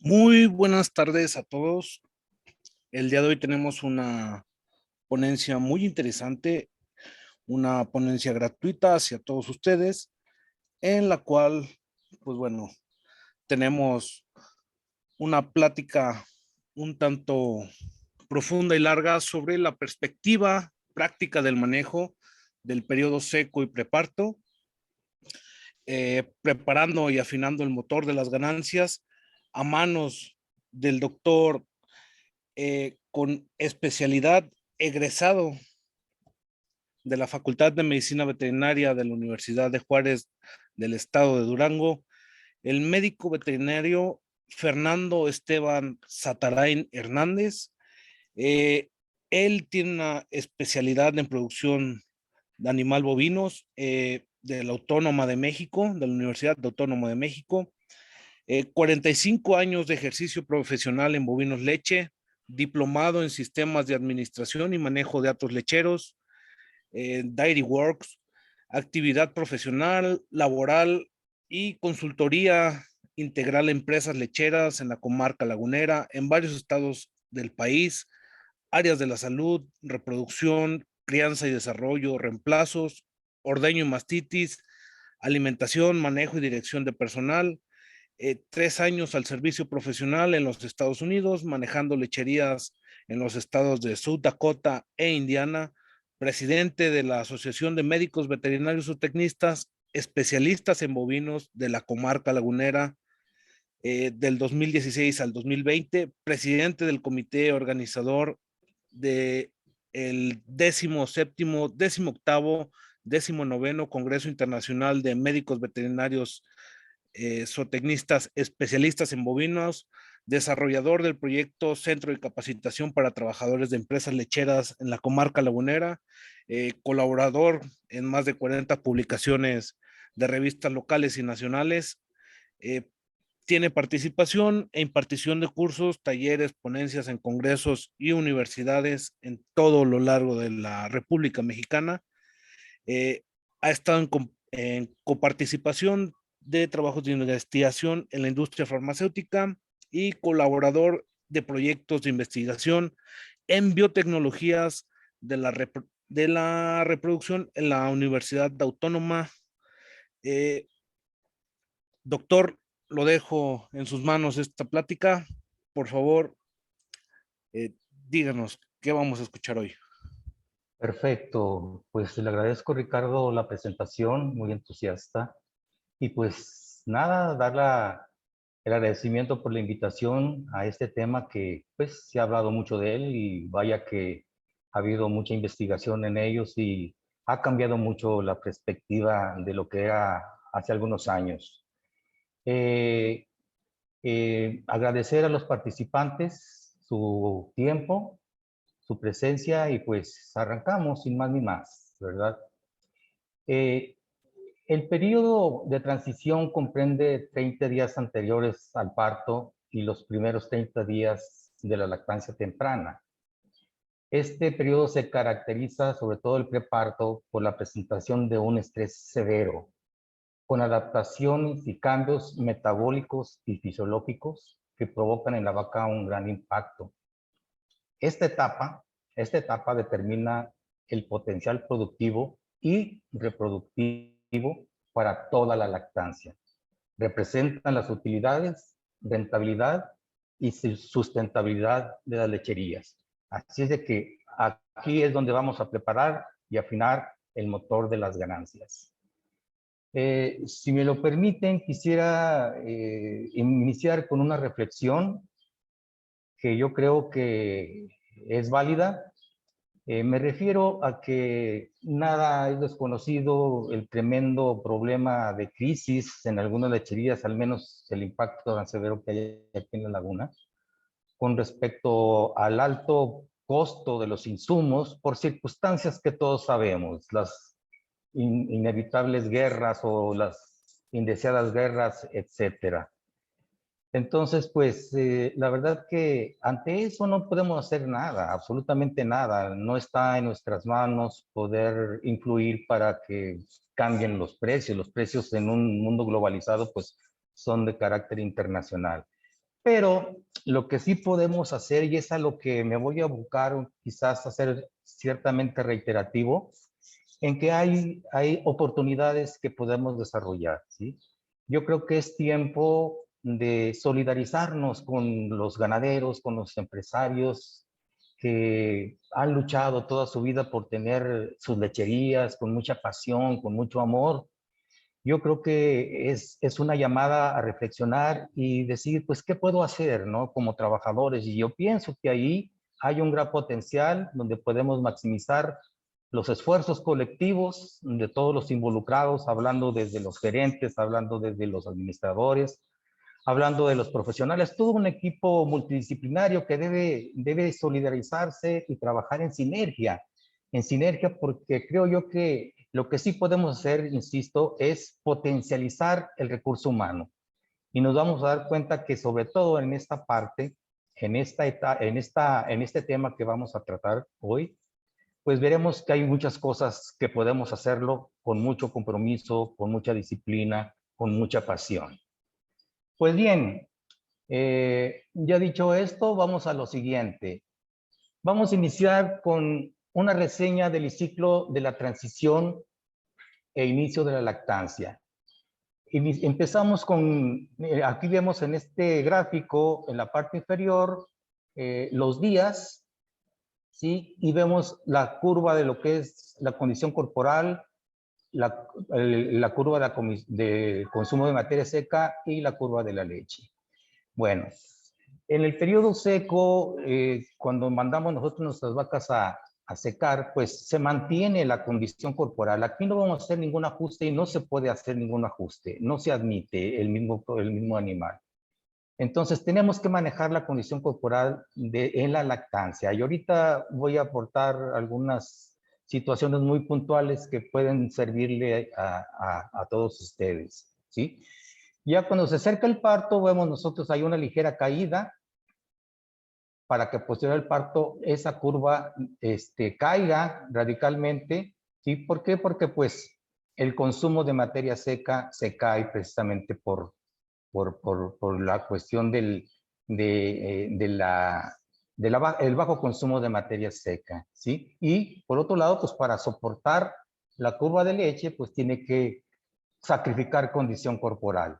Muy buenas tardes a todos. El día de hoy tenemos una ponencia muy interesante, una ponencia gratuita hacia todos ustedes, en la cual, pues bueno, tenemos una plática un tanto profunda y larga sobre la perspectiva práctica del manejo del periodo seco y preparto, preparando y afinando el motor de las ganancias a manos del doctor con especialidad egresado de la Facultad de Medicina Veterinaria de la Universidad de Juárez del estado de Durango, el médico veterinario Fernando Esteban Satarain Hernández. Eh, Él tiene una especialidad en producción de animal bovinos de la Autónoma de México, de la Universidad Autónoma de México. 45 años de ejercicio profesional en bovinos leche, diplomado en sistemas de administración y manejo de datos lecheros, Dairy Works, actividad profesional, laboral y consultoría integral a empresas lecheras en la comarca lagunera, en varios estados del país, áreas de la salud, reproducción, crianza y desarrollo, reemplazos, ordeño y mastitis, alimentación, manejo y dirección de personal, 3 años al servicio profesional en los Estados Unidos, manejando lecherías en los estados de South Dakota e Indiana, presidente de la Asociación de Médicos Veterinarios Zootecnistas, especialistas en bovinos de la comarca lagunera del 2016 al 2020, presidente del comité organizador de el 17º, 18º, 19º Congreso Internacional de Médicos Veterinarios zootecnistas especialistas en bovinos, desarrollador del proyecto Centro de Capacitación para Trabajadores de Empresas Lecheras en la comarca lagunera, colaborador en más de 40 publicaciones de revistas locales y nacionales. eh, Tiene participación e impartición de cursos, talleres, ponencias en congresos y universidades en todo lo largo de la República Mexicana. Eh, Ha estado en coparticipación de trabajos de investigación en la industria farmacéutica y colaborador de proyectos de investigación en biotecnologías de la reproducción en la Universidad Autónoma. Eh, Doctor, lo dejo en sus manos esta plática. Por favor, díganos qué vamos a escuchar hoy. Perfecto, pues le agradezco Ricardo la presentación, muy entusiasta. Y pues nada, el agradecimiento por la invitación a este tema que pues se ha hablado mucho de él y vaya que ha habido mucha investigación en ellos y ha cambiado mucho la perspectiva de lo que era hace algunos años. Eh, Agradecer a los participantes su tiempo, su presencia y pues arrancamos sin más ni más, ¿verdad? Eh, el periodo de transición comprende 30 días anteriores al parto y los primeros 30 días de la lactancia temprana. Este periodo se caracteriza, sobre todo el preparto, por la presentación de un estrés severo, con adaptaciones y cambios metabólicos y fisiológicos que provocan en la vaca un gran impacto. Esta etapa, esta etapa determina el potencial productivo y reproductivo para toda la lactancia. Representan las utilidades, rentabilidad y sustentabilidad de las lecherías. Así es de que aquí es donde vamos a preparar y afinar el motor de las ganancias. Si me lo permiten, quisiera iniciar con una reflexión que yo creo que es válida. Me refiero a que nada es desconocido el tremendo problema de crisis en algunas lecherías, al menos el impacto tan severo que hay aquí en la laguna, con respecto al alto costo de los insumos por circunstancias que todos sabemos, las inevitables guerras o las indeseadas guerras, etcétera. Entonces, pues la verdad que ante eso no podemos hacer nada, absolutamente nada. No está en nuestras manos poder influir para que cambien los precios. Los precios en un mundo globalizado, pues, son de carácter internacional. Pero lo que sí podemos hacer, y es a lo que me voy a buscar quizás a ser ciertamente reiterativo, en que hay oportunidades que podemos desarrollar, ¿sí? Yo creo que es tiempo de solidarizarnos con los ganaderos, con los empresarios que han luchado toda su vida por tener sus lecherías con mucha pasión, con mucho amor. Yo creo que es una llamada a reflexionar y decir, pues, ¿qué puedo hacer, no? Como trabajadores. Y yo pienso que ahí hay un gran potencial donde podemos maximizar los esfuerzos colectivos de todos los involucrados, hablando desde los gerentes, hablando desde los administradores, hablando de los profesionales, todo un equipo multidisciplinario que debe solidarizarse y trabajar en sinergia porque creo yo que lo que sí podemos hacer, insisto, es potencializar el recurso humano. Y nos vamos a dar cuenta que sobre todo en esta parte, en este tema que vamos a tratar hoy, pues veremos que hay muchas cosas que podemos hacerlo con mucho compromiso, con mucha disciplina, con mucha pasión. Pues bien, ya dicho esto, vamos a lo siguiente. Vamos a iniciar con una reseña del ciclo de la transición e inicio de la lactancia. Empezamos con, aquí vemos en este gráfico, en la parte inferior, los días, ¿sí? Y vemos la curva de lo que es la condición corporal, la curva de consumo de materia seca y la curva de la leche. Bueno, en el periodo seco, cuando mandamos nosotros nuestras vacas a secar, pues se mantiene la condición corporal. Aquí no vamos a hacer ningún ajuste y no se puede hacer ningún ajuste. No se admite el mismo animal. Entonces tenemos que manejar la condición corporal en la lactancia. Y ahorita voy a aportar algunas situaciones muy puntuales que pueden servirle a todos ustedes, ¿sí? Ya cuando se acerca el parto, vemos nosotros hay una ligera caída para que posterior al parto esa curva caiga radicalmente, ¿sí? ¿Por qué? Porque pues el consumo de materia seca se cae precisamente por la cuestión el bajo consumo de materia seca, ¿sí? Y por otro lado, pues para soportar la curva de leche, pues tiene que sacrificar condición corporal.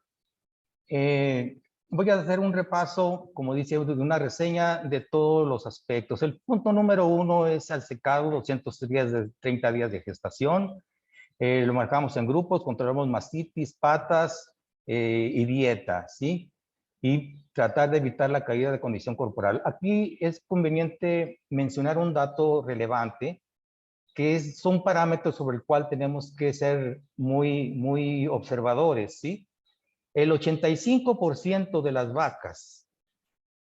Voy a hacer un repaso, como dice, de una reseña de todos los aspectos. El punto número 1 es al secado, 30 días de gestación. Lo marcamos en grupos, controlamos mastitis, patas y dieta, ¿sí? Y tratar de evitar la caída de condición corporal. Aquí es conveniente mencionar un dato relevante, que son parámetros sobre el cual tenemos que ser muy observadores, ¿sí? El 85% de las vacas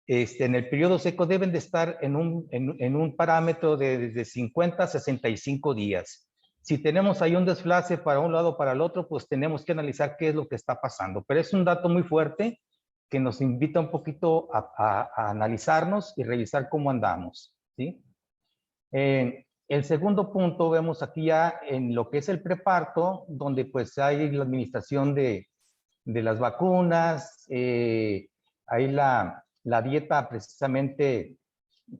en el periodo seco deben de estar en un parámetro de desde 50 a 65 días. Si tenemos ahí un desfase para un lado o para el otro, pues tenemos que analizar qué es lo que está pasando. Pero es un dato muy fuerte que nos invita un poquito a analizarnos y revisar cómo andamos, ¿sí? El segundo punto vemos aquí ya en lo que es el preparto, donde pues hay la administración de las vacunas, hay la dieta precisamente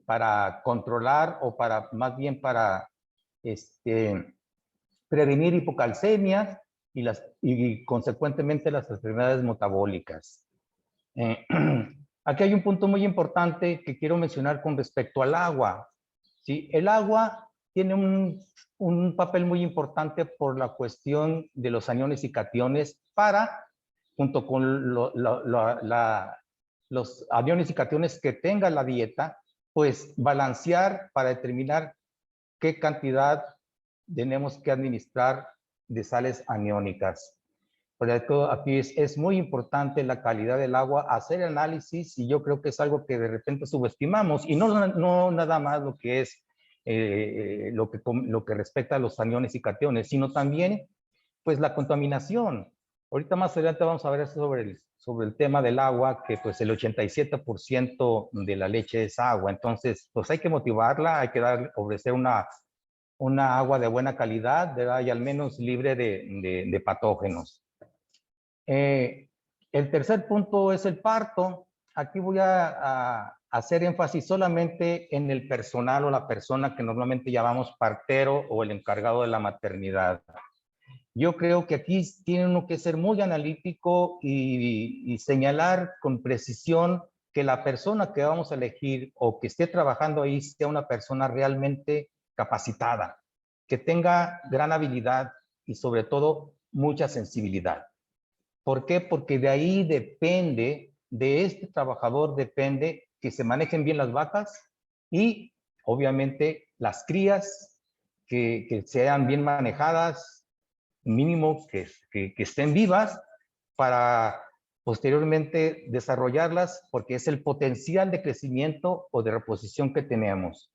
para controlar o para, más bien para prevenir hipocalcemia y consecuentemente las enfermedades metabólicas. Aquí hay un punto muy importante que quiero mencionar con respecto al agua, ¿sí? El agua tiene un papel muy importante por la cuestión de los aniones y cationes para, junto con los aniones y cationes que tenga la dieta, pues balancear para determinar qué cantidad tenemos que administrar de sales aniónicas. Por eso aquí es muy importante la calidad del agua, hacer análisis, y yo creo que es algo que de repente subestimamos, y no nada más lo que es lo que respecta a los aniones y cationes, sino también pues la contaminación. Ahorita más adelante vamos a ver sobre el tema del agua, que pues el 87% de la leche es agua, entonces pues hay que motivarla, hay que ofrecer una agua de buena calidad, ¿verdad? Y al menos libre de patógenos. El tercer punto es el parto. aquí voy a hacer énfasis solamente en el personal o la persona que normalmente llamamos partero o el encargado de la maternidad. Yo creo que aquí tiene uno que ser muy analítico y señalar con precisión que la persona que vamos a elegir o que esté trabajando ahí sea una persona realmente capacitada, que tenga gran habilidad y sobre todo mucha sensibilidad. ¿Por qué? Porque de ahí depende, de este trabajador depende que se manejen bien las vacas y obviamente las crías, que sean bien manejadas, mínimo que estén vivas para posteriormente desarrollarlas, porque es el potencial de crecimiento o de reposición que tenemos.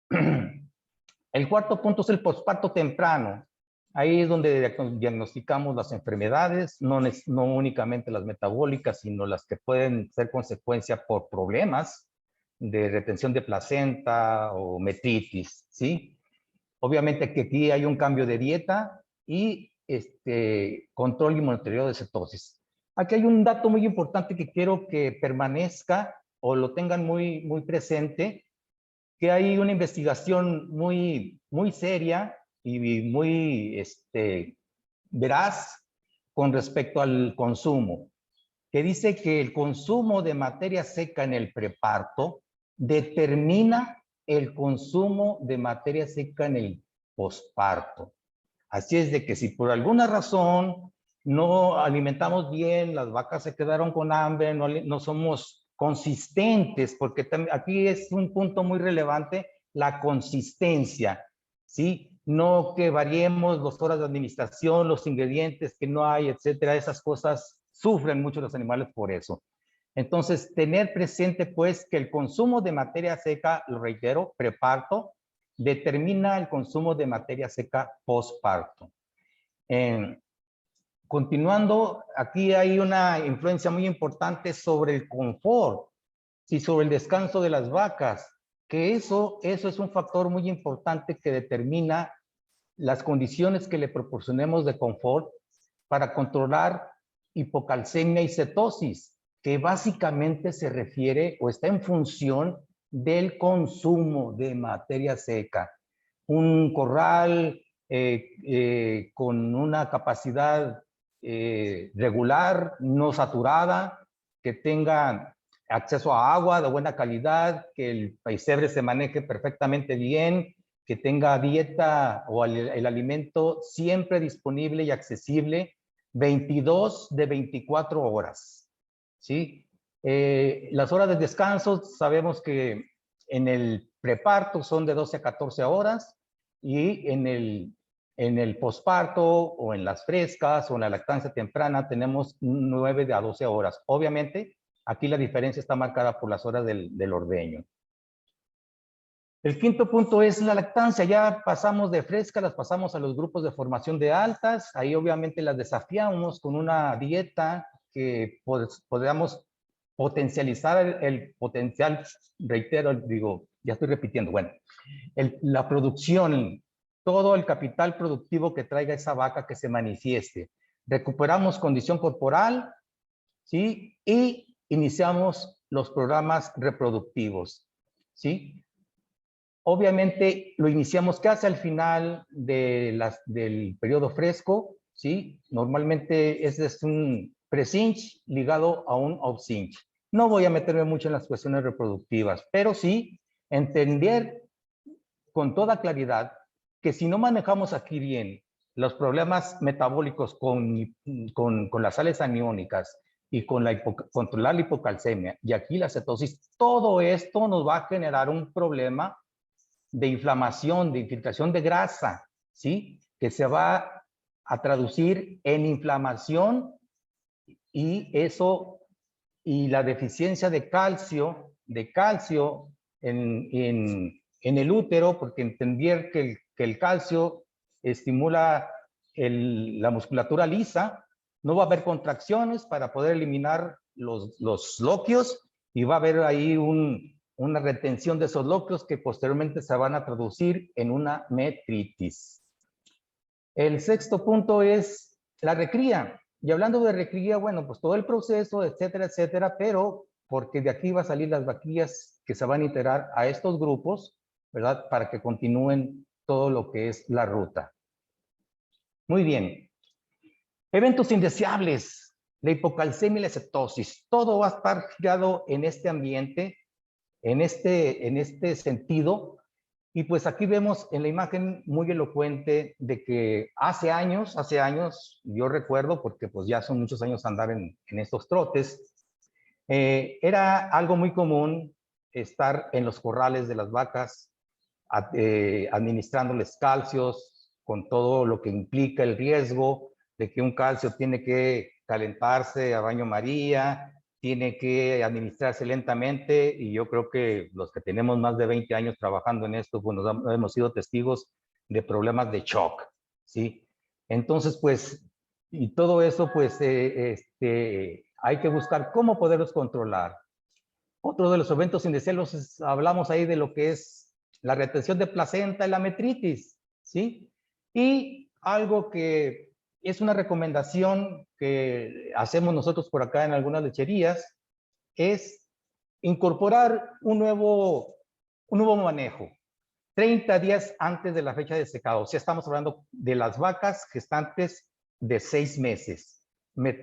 El cuarto punto es el posparto temprano. Ahí es donde diagnosticamos las enfermedades, no únicamente las metabólicas, sino las que pueden ser consecuencia por problemas de retención de placenta o metritis, ¿sí? Obviamente que aquí hay un cambio de dieta y control y monitoreo de cetosis. Aquí hay un dato muy importante que quiero que permanezca o lo tengan muy, muy presente, que hay una investigación muy seria y muy veraz con respecto al consumo, que dice que el consumo de materia seca en el preparto determina el consumo de materia seca en el posparto. Así es de que si por alguna razón no alimentamos bien, las vacas se quedaron con hambre, no somos consistentes, porque aquí es un punto muy relevante, la consistencia, ¿sí? No que variemos las horas de administración, los ingredientes que no hay, etcétera. Esas cosas sufren mucho los animales por eso. Entonces, tener presente pues que el consumo de materia seca, lo reitero, preparto, determina el consumo de materia seca postparto. Continuando, aquí hay una influencia muy importante sobre el confort y sobre el descanso de las vacas, que eso es un factor muy importante que determina las condiciones que le proporcionemos de confort para controlar hipocalcemia y cetosis, que básicamente se refiere o está en función del consumo de materia seca. Un corral con una capacidad regular, no saturada, que tenga acceso a agua de buena calidad, que el pesebre se maneje perfectamente bien, que tenga dieta o el alimento siempre disponible y accesible, 22 de 24 horas, ¿sí? Las horas de descanso sabemos que en el preparto son de 12 a 14 horas y en el posparto o en las frescas o en la lactancia temprana tenemos 9 a 12 horas. Obviamente, aquí la diferencia está marcada por las horas del ordeño. El quinto punto es la lactancia. Ya pasamos de fresca, las pasamos a los grupos de formación de altas. Ahí obviamente las desafiamos con una dieta que podamos potencializar el potencial, reitero, digo, ya estoy repitiendo, bueno, la producción, todo el capital productivo que traiga esa vaca que se manifieste. Recuperamos condición corporal, ¿sí? Y iniciamos los programas reproductivos, ¿sí? Obviamente lo iniciamos casi al final del periodo fresco, ¿sí? Normalmente ese es un pre-cinch ligado a un off-cinch. No voy a meterme mucho en las cuestiones reproductivas, pero sí entender con toda claridad que si no manejamos aquí bien los problemas metabólicos con las sales aniónicas y con controlar la hipocalcemia y aquí la cetosis, todo esto nos va a generar un problema de inflamación, de infiltración de grasa, ¿sí? Que se va a traducir en inflamación y eso, y la deficiencia de calcio en el útero, porque entender que el calcio estimula la musculatura lisa, no va a haber contracciones para poder eliminar los loquios y va a haber ahí una retención de esos loquios que posteriormente se van a traducir en una metritis. El sexto punto es la recría. Y hablando de recría, bueno, pues todo el proceso, etcétera, etcétera, pero porque de aquí va a salir las vaquillas que se van a integrar a estos grupos, ¿verdad? Para que continúen todo lo que es la ruta. Muy bien. Eventos indeseables, la hipocalcemia y la cetosis. Todo va a estar girado en este ambiente, en este sentido. Y pues aquí vemos en la imagen muy elocuente de que hace años, yo recuerdo, porque pues ya son muchos años andar en estos trotes, era algo muy común estar en los corrales de las vacas, administrándoles calcios, con todo lo que implica el riesgo de que un calcio tiene que calentarse a baño María, tiene que administrarse lentamente, y yo creo que los que tenemos más de 20 años trabajando en esto, pues hemos sido testigos de problemas de shock, ¿sí? Entonces, pues, y todo eso, pues, hay que buscar cómo poderlos controlar. Otro de los eventos indeseables, hablamos ahí de lo que es la retención de placenta y la metritis, ¿sí? Y algo que es una recomendación que hacemos nosotros por acá en algunas lecherías, es incorporar un nuevo manejo 30 días antes de la fecha de secado. O sea, estamos hablando de las vacas gestantes de 6 meses.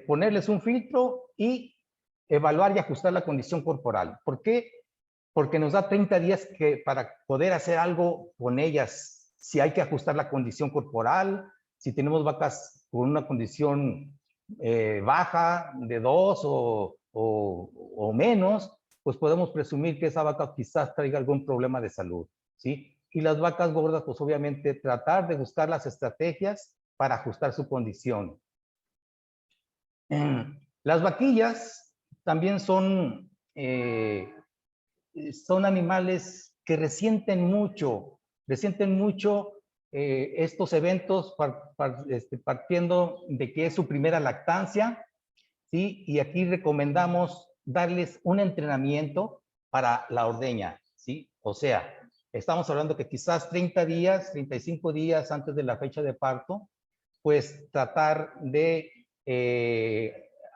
Ponerles un filtro y evaluar y ajustar la condición corporal. ¿Por qué? Porque nos da 30 días para poder hacer algo con ellas. Si hay que ajustar la condición corporal, si tenemos vacas con una condición baja de 2 o menos, pues podemos presumir que esa vaca quizás traiga algún problema de salud, ¿sí? Y las vacas gordas, pues obviamente tratar de buscar las estrategias para ajustar su condición. Las vaquillas también son animales que resienten mucho estos eventos, partiendo de que es su primera lactancia, ¿sí? Y aquí recomendamos darles un entrenamiento para la ordeña, ¿sí? O sea, estamos hablando que quizás 30 días, 35 días antes de la fecha de parto, pues tratar de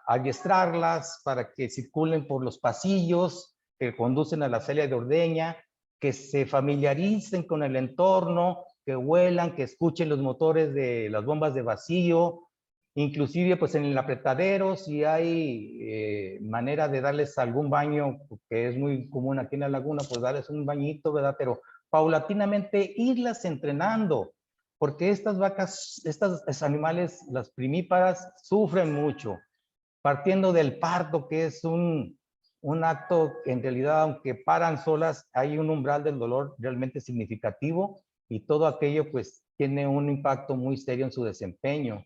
adiestrarlas para que circulen por los pasillos que conducen a la celda de ordeña, que se familiaricen con el entorno, que huelan, que escuchen los motores de las bombas de vacío, inclusive pues en el apretadero, si hay manera de darles algún baño, que es muy común aquí en la laguna, pues darles un bañito, ¿verdad? Pero paulatinamente irlas entrenando, porque estas vacas, estos animales, las primíparas, sufren mucho, partiendo del parto, que es un acto que en realidad, aunque paran solas, hay un umbral del dolor realmente significativo, y todo aquello pues tiene un impacto muy serio en su desempeño.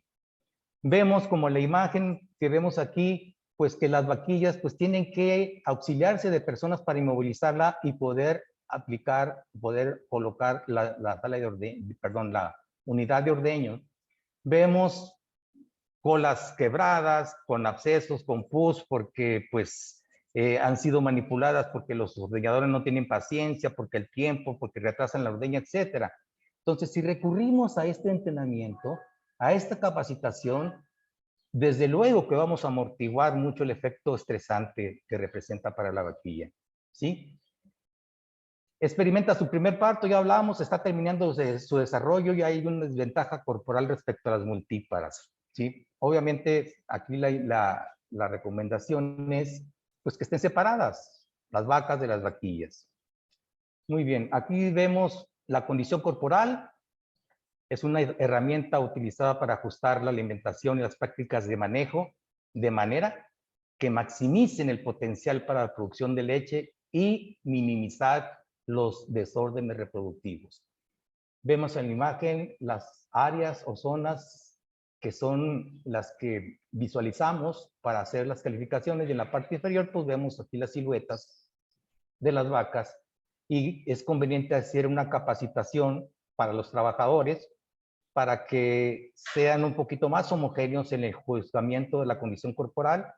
Vemos como la imagen que vemos aquí, pues que las vaquillas pues tienen que auxiliarse de personas para inmovilizarla y poder colocar la sala de ordeño, perdón, la unidad de ordeño. Vemos colas quebradas, con abscesos, con pus, porque pues han sido manipuladas, porque los ordeñadores no tienen paciencia, porque el tiempo, porque retrasan la ordeña, etcétera. Entonces, si recurrimos a este entrenamiento, a esta capacitación, desde luego que vamos a amortiguar mucho el efecto estresante que representa para la vaquilla, ¿sí? Experimenta su primer parto, ya hablábamos, está terminando su desarrollo y hay una desventaja corporal respecto a las multíparas, ¿sí? Obviamente, aquí la recomendación es pues, que estén separadas las vacas de las vaquillas. Muy bien, aquí vemos la condición corporal. Es una herramienta utilizada para ajustar la alimentación y las prácticas de manejo de manera que maximicen el potencial para la producción de leche y minimizar los desórdenes reproductivos. Vemos en la imagen las áreas o zonas que son las que visualizamos para hacer las calificaciones, y en la parte inferior pues vemos aquí las siluetas de las vacas, y es conveniente hacer una capacitación para los trabajadores para que sean un poquito más homogéneos en el juzgamiento de la condición corporal,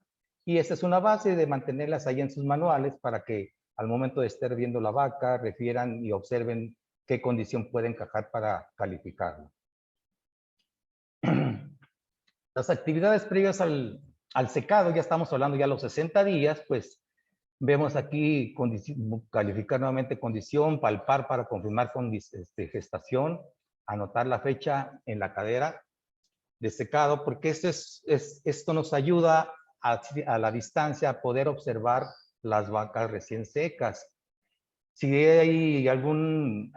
y esta es una base de mantenerlas ahí en sus manuales para que al momento de estar viendo la vaca refieran y observen qué condición puede encajar para calificarla. Las actividades previas al secado, ya estamos hablando ya a los 60 días, pues Vemos aquí calificar nuevamente condición, palpar para confirmar gestación, anotar la fecha en la cadera de secado, porque esto nos ayuda a la distancia a poder observar las vacas recién secas. Si hay algún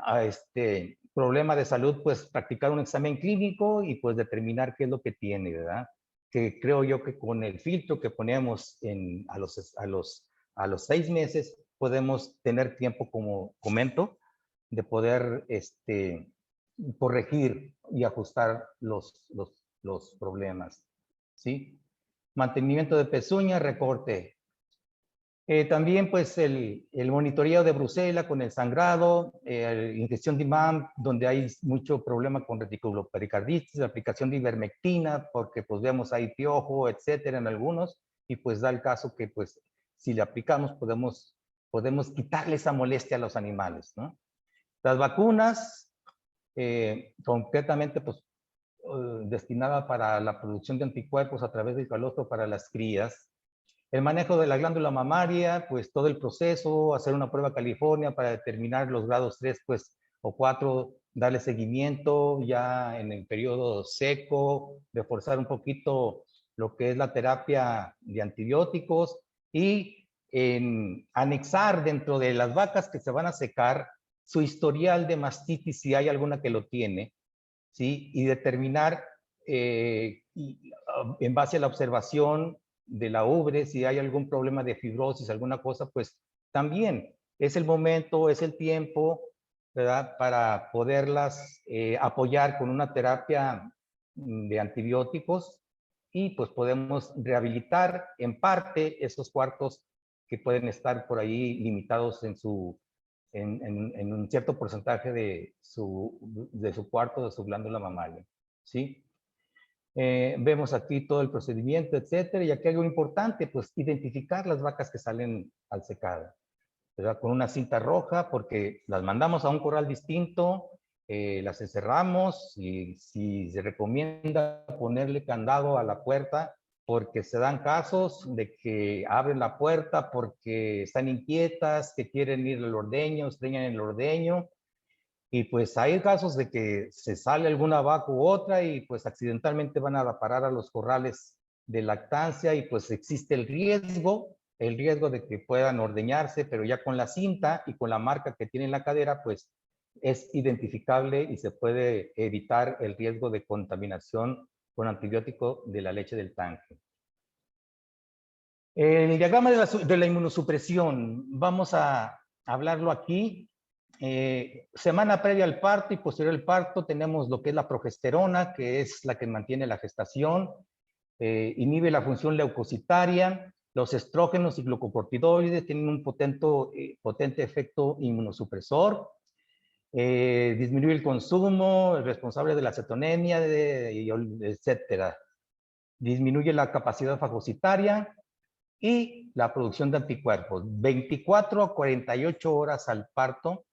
problema de salud, pues practicar un examen clínico y pues determinar qué es lo que tiene, ¿verdad? Que creo yo que con el filtro que ponemos a los 6 meses podemos tener tiempo, como comento, de poder corregir y ajustar los problemas, ¿sí? Mantenimiento de pezuña, recorte. También pues el monitoreo de brucela con el sangrado, ingestión de IMAM, donde hay mucho problema con reticulopericarditis, la aplicación de ivermectina, porque pues vemos ahí piojo, etcétera, en algunos, y pues da el caso que pues si le aplicamos podemos quitarle esa molestia a los animales, ¿no? Las vacunas, concretamente pues destinada para la producción de anticuerpos a través del calostro para las crías. El manejo de la glándula mamaria, pues todo el proceso, hacer una prueba California para determinar los grados 3 pues, o 4, darle seguimiento ya en el periodo seco, reforzar un poquito lo que es la terapia de antibióticos y anexar dentro de las vacas que se van a secar su historial de mastitis si hay alguna que lo tiene, ¿sí? Y determinar en base a la observación de la ubre, si hay algún problema de fibrosis, alguna cosa, pues también es el momento, es el tiempo, ¿verdad? Para poderlas apoyar con una terapia de antibióticos y pues podemos rehabilitar en parte esos cuartos que pueden estar por ahí limitados en un cierto porcentaje de su cuarto, de su glándula mamaria, ¿sí? Vemos aquí todo el procedimiento, etcétera, y aquí algo importante, pues identificar las vacas que salen al secado, ¿verdad? Con una cinta roja, porque las mandamos a un corral distinto, las encerramos y si se recomienda ponerle candado a la puerta, porque se dan casos de que abren la puerta porque están inquietas, que quieren ir al ordeño, extrañan el ordeño, y pues hay casos de que se sale alguna vaca u otra y pues accidentalmente van a parar a los corrales de lactancia y pues existe el riesgo de que puedan ordeñarse, pero ya con la cinta y con la marca que tiene en la cadera, pues es identificable y se puede evitar el riesgo de contaminación con antibiótico de la leche del tanque. El diagrama de la inmunosupresión, vamos a hablarlo aquí. Semana previa al parto y posterior al parto tenemos lo que es la progesterona, que es la que mantiene la gestación, inhibe la función leucocitaria, los estrógenos y glucocorticoides tienen un potente efecto inmunosupresor, disminuye el consumo, es responsable de la cetonemia, etcétera. Disminuye la capacidad fagocitaria y la producción de anticuerpos. 24 a 48 horas al parto,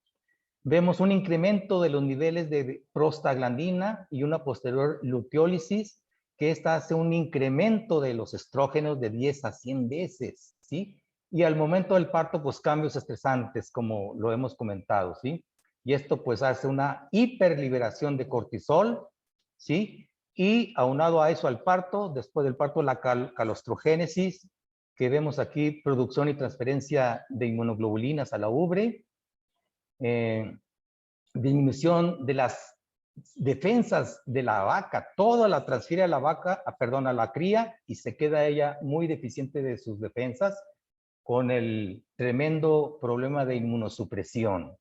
vemos un incremento de los niveles de prostaglandina y una posterior luteólisis, que esta hace un incremento de los estrógenos de 10 a 100 veces, ¿sí? Y al momento del parto, pues cambios estresantes, como lo hemos comentado, ¿sí? Y esto pues hace una hiperliberación de cortisol, ¿sí? Y aunado a eso al parto, después del parto, la calostrogénesis, que vemos aquí, producción y transferencia de inmunoglobulinas a la ubre, disminución de las defensas de la vaca, toda la transfiere a la vaca, a la cría, y se queda ella muy deficiente de sus defensas con el tremendo problema de inmunosupresión.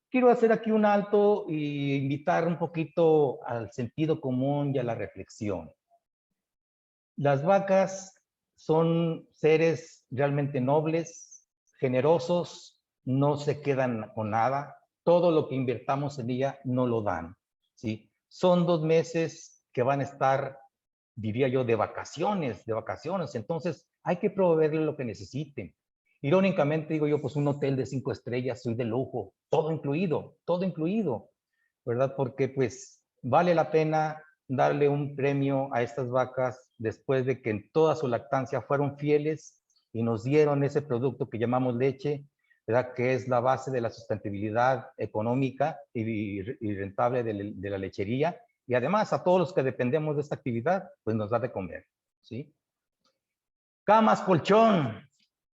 Quiero hacer aquí un alto e invitar un poquito al sentido común y a la reflexión. Las vacas son seres realmente nobles, generosos, no se quedan con nada. Todo lo que invirtamos en ella no lo dan, ¿sí? Son 2 meses que van a estar, diría yo, de vacaciones. Entonces, hay que proveerle lo que necesiten. Irónicamente, digo yo, pues un hotel de 5 estrellas, soy de lujo, todo incluido, ¿verdad? Porque pues vale la pena darle un premio a estas vacas después de que en toda su lactancia fueron fieles y nos dieron ese producto que llamamos leche, ¿verdad? Que es la base de la sustentabilidad económica y rentable de la lechería. Y además a todos los que dependemos de esta actividad, pues nos da de comer, ¿sí? Camas, colchón.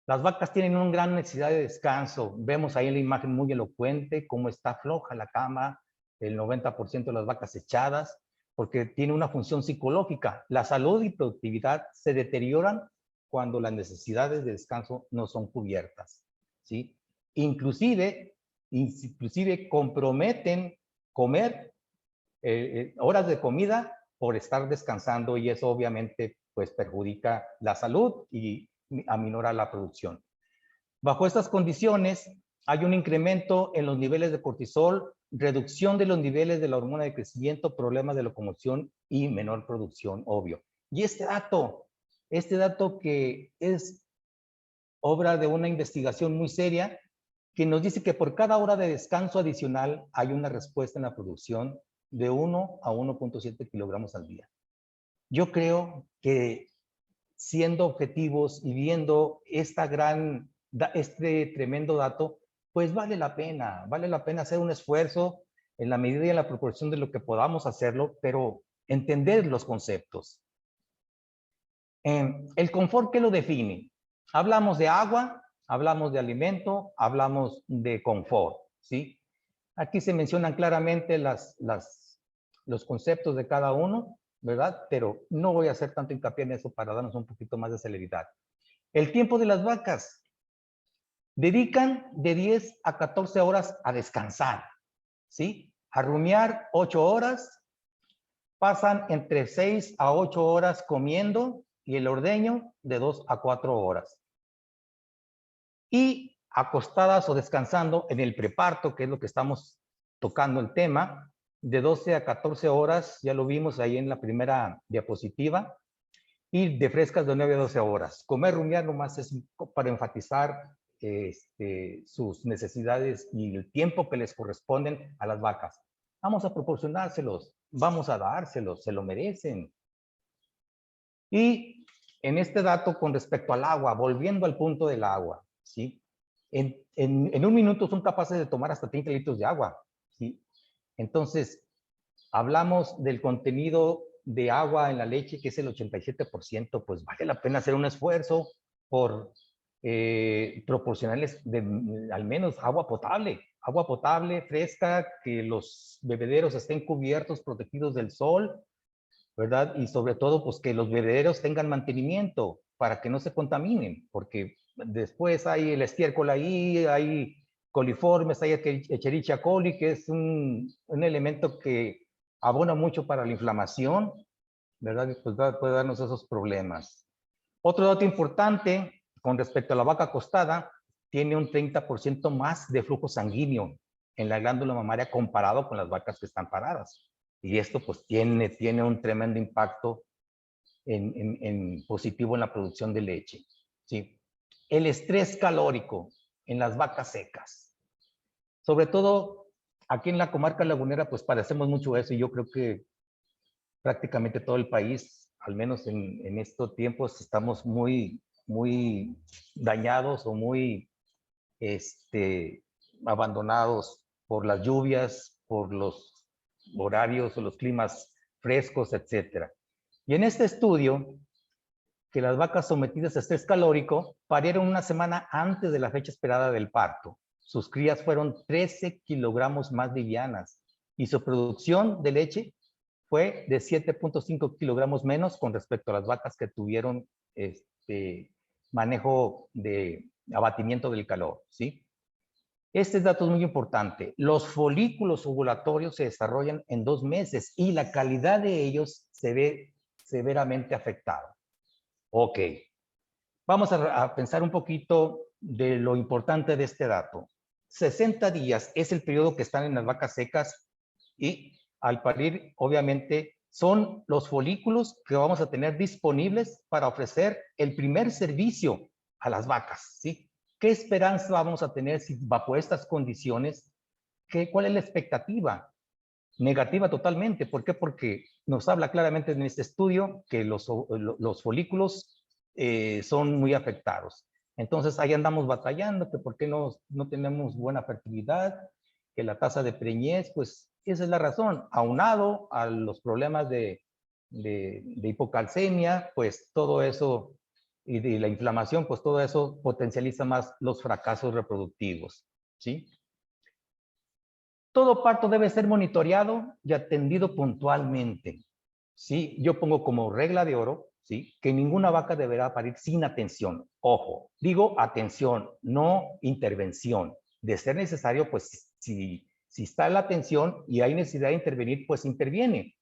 Las vacas tienen una gran necesidad de descanso. Vemos ahí en la imagen muy elocuente cómo está floja la cama, el 90% de las vacas echadas, porque tiene una función psicológica. La salud y productividad se deterioran cuando las necesidades de descanso no son cubiertas, ¿sí? Inclusive comprometen comer horas de comida por estar descansando, y eso obviamente pues perjudica la salud y aminora la producción. Bajo estas condiciones hay un incremento en los niveles de cortisol, reducción de los niveles de la hormona de crecimiento, problemas de locomoción y menor producción, obvio. Y este dato que es obra de una investigación muy seria, que nos dice que por cada hora de descanso adicional hay una respuesta en la producción de 1 a 1.7 kilogramos al día. Yo creo que siendo objetivos y viendo este tremendo dato, pues vale la pena hacer un esfuerzo en la medida y en la proporción de lo que podamos hacerlo, pero entender los conceptos. El confort, ¿qué lo define? Hablamos de agua, hablamos de alimento, hablamos de confort, ¿sí? Aquí se mencionan claramente los conceptos de cada uno, ¿verdad? Pero no voy a hacer tanto hincapié en eso para darnos un poquito más de celeridad. El tiempo de las vacas. Dedican de 10 a 14 horas a descansar, ¿sí? A rumiar 8 horas, pasan entre 6 a 8 horas comiendo y el ordeño de 2 a 4 horas. Y acostadas o descansando en el preparto, que es lo que estamos tocando el tema, de 12 a 14 horas, ya lo vimos ahí en la primera diapositiva, y de frescas de 9 a 12 horas. Comer, rumiar nomás es para enfatizar sus necesidades y el tiempo que les corresponden a las vacas. Vamos a proporcionárselos, vamos a dárselos, se lo merecen. Y en este dato con respecto al agua, volviendo al punto del agua, ¿sí? En un minuto son capaces de tomar hasta 30 litros de agua, ¿sí? Entonces, hablamos del contenido de agua en la leche, que es el 87%, pues vale la pena hacer un esfuerzo por proporcionarles al menos agua potable, fresca, que los bebederos estén cubiertos, protegidos del sol, ¿verdad? Y sobre todo, pues que los bebederos tengan mantenimiento para que no se contaminen, porque después hay el estiércol ahí, hay coliformes, hay Escherichia coli, que es un elemento que abona mucho para la inflamación, ¿verdad? Y pues puede darnos esos problemas. Otro dato importante con respecto a la vaca acostada, tiene un 30% más de flujo sanguíneo en la glándula mamaria comparado con las vacas que están paradas. Y esto pues tiene un tremendo impacto en positivo en la producción de leche, ¿sí? El estrés calórico en las vacas secas. Sobre todo aquí en la comarca lagunera, pues padecemos mucho eso, y yo creo que prácticamente todo el país, al menos en estos tiempos, estamos muy dañados o muy abandonados por las lluvias, por los horarios o los climas frescos, etc. Y en este estudio, que las vacas sometidas a estrés calórico parieron una semana antes de la fecha esperada del parto. Sus crías fueron 13 kilogramos más livianas y su producción de leche fue de 7.5 kilogramos menos con respecto a las vacas que tuvieron manejo de abatimiento del calor, ¿sí? Este dato es muy importante. Los folículos ovulatorios se desarrollan en 2 meses y la calidad de ellos se ve severamente afectada. Ok. Vamos a pensar un poquito de lo importante de este dato. 60 días es el periodo que están en las vacas secas y al parir, obviamente, son los folículos que vamos a tener disponibles para ofrecer el primer servicio a las vacas, ¿sí? ¿Qué esperanza vamos a tener si bajo estas condiciones? ¿Cuál es la expectativa? Negativa totalmente. ¿Por qué? Porque nos habla claramente en este estudio que los folículos son muy afectados. Entonces ahí andamos batallando, que por qué no tenemos buena fertilidad, que la tasa de preñez, pues esa es la razón. Aunado a los problemas de hipocalcemia, pues todo eso, y de la inflamación, pues todo eso potencializa más los fracasos reproductivos, ¿sí? Todo parto debe ser monitoreado y atendido puntualmente. ¿Sí? Yo pongo como regla de oro, ¿sí? Que ninguna vaca deberá parir sin atención. Ojo, digo atención, no intervención. De ser necesario, pues si está la atención y hay necesidad de intervenir, pues interviene.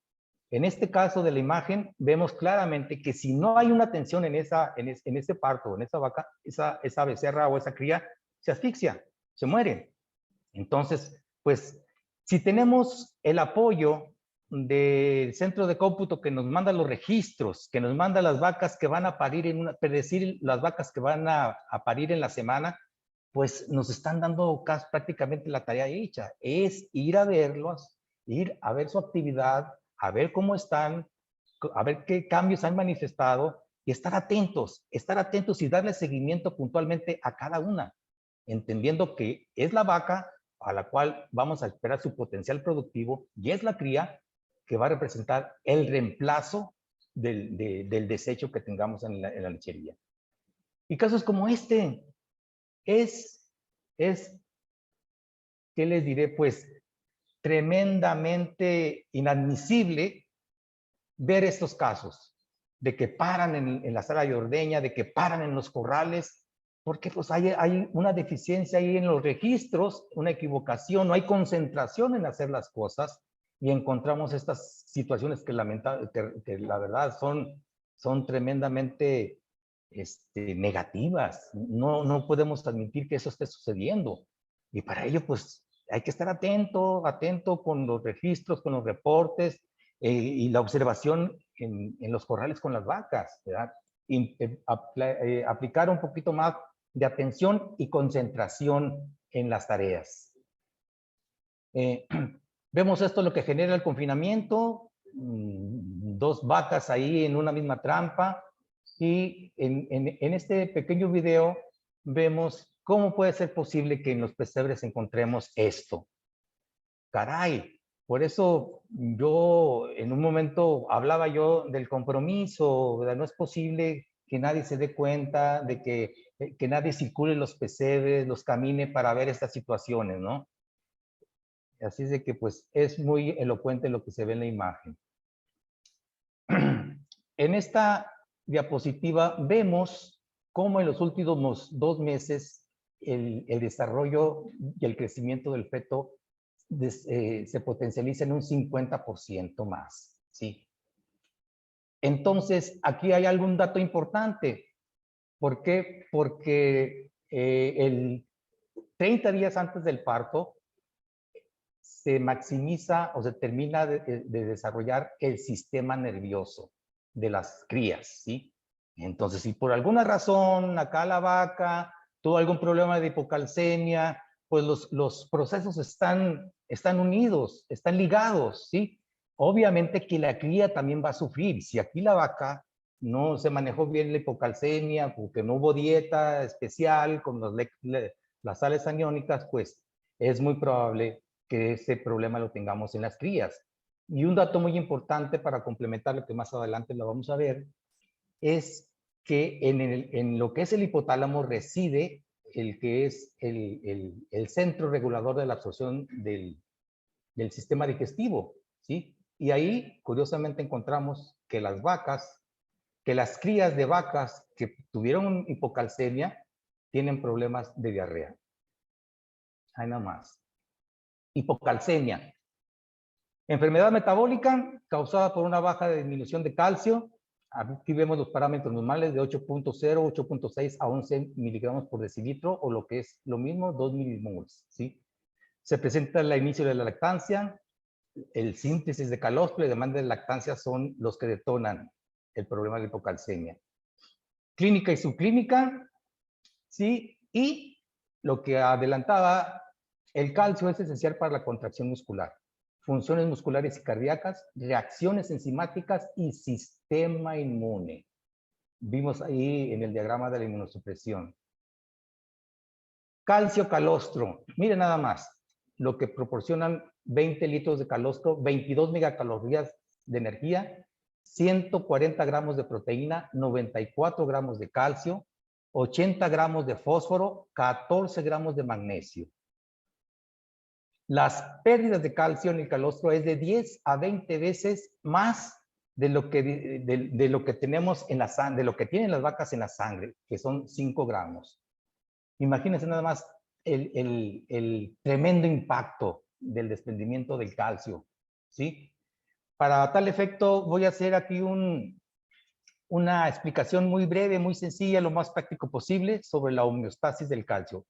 En este caso de la imagen, vemos claramente que si no hay una atención en ese parto, en esa vaca, esa becerra o esa cría, se asfixia, se muere. Entonces, pues, si tenemos el apoyo del centro de cómputo que nos manda los registros, que nos manda las vacas que van a parir predecir las vacas que van a parir en la semana, pues nos están dando prácticamente la tarea hecha. Es ir a verlos, ir a ver su actividad, a ver cómo están, a ver qué cambios han manifestado y estar atentos y darle seguimiento puntualmente a cada una, entendiendo que es la vaca a la cual vamos a esperar su potencial productivo y es la cría que va a representar el reemplazo del desecho que tengamos en la lechería. Y casos como este es, ¿qué les diré? Pues tremendamente inadmisible ver estos casos de que paran en la sala de ordeña, de que paran en los corrales, porque pues hay una deficiencia ahí en los registros, una equivocación, no hay concentración en hacer las cosas y encontramos estas situaciones que la verdad son tremendamente negativas. No podemos admitir que eso esté sucediendo. Y para ello, pues, hay que estar atento con los registros, con los reportes y la observación en los corrales con las vacas, ¿verdad? Y, aplicar un poquito más de atención y concentración en las tareas. Vemos esto lo que genera el confinamiento, 2 vacas ahí en una misma trampa, y en este pequeño video vemos cómo puede ser posible que en los pesebres encontremos esto. Caray, por eso yo en un momento hablaba yo del compromiso, ¿verdad? No es posible que nadie se dé cuenta de que nadie circule los pesebres, los camine para ver estas situaciones, ¿no? Así es de que pues es muy elocuente lo que se ve en la imagen. En esta diapositiva vemos cómo en los últimos 2 meses el desarrollo y el crecimiento del feto se potencializa en un 50% más, ¿sí? Entonces, aquí hay algún dato importante. ¿Por qué? Porque el 30 días antes del parto se maximiza o se termina de desarrollar el sistema nervioso de las crías, ¿sí? Entonces, si por alguna razón acá la vaca tuvo algún problema de hipocalcemia, pues los procesos están unidos, están ligados, ¿sí? Obviamente que la cría también va a sufrir. Si aquí la vaca no se manejó bien la hipocalcemia, porque no hubo dieta especial con las sales aniónicas, pues es muy probable que ese problema lo tengamos en las crías. Y un dato muy importante para complementar lo que más adelante lo vamos a ver, es que en lo que es el hipotálamo reside el que es el centro regulador de la absorción del sistema digestivo, ¿sí? Y ahí, curiosamente, encontramos que las crías de vacas que tuvieron hipocalcemia tienen problemas de diarrea. Ahí nada más. Hipocalcemia. Enfermedad metabólica causada por una baja de disminución de calcio. Aquí vemos los parámetros normales de 8.0, 8.6 a 11 miligramos por decilitro, o lo que es lo mismo, 2 milimoles, ¿sí? Se presenta el inicio de la lactancia, el síntesis de calostro y demanda de lactancia son los que detonan el problema de la hipocalcemia. Clínica y subclínica, ¿sí? Y lo que adelantaba, el calcio es esencial para la contracción muscular. funciones musculares y cardíacas, reacciones enzimáticas y sistema inmune. Vimos ahí en el diagrama de la inmunosupresión. Calcio calostro. Miren nada más lo que proporcionan 20 litros de calostro, 22 megacalorías de energía, 140 gramos de proteína, 94 gramos de calcio, 80 gramos de fósforo, 14 gramos de magnesio. Las pérdidas de calcio en el calostro es de 10 a 20 veces más de lo que tenemos en la sangre, de lo que tienen las vacas en la sangre, que son 5 gramos. Imagínense nada más el tremendo impacto del desprendimiento del calcio, ¿sí? Para tal efecto, voy a hacer aquí una explicación muy breve, muy sencilla, lo más práctico posible sobre la homeostasis del calcio.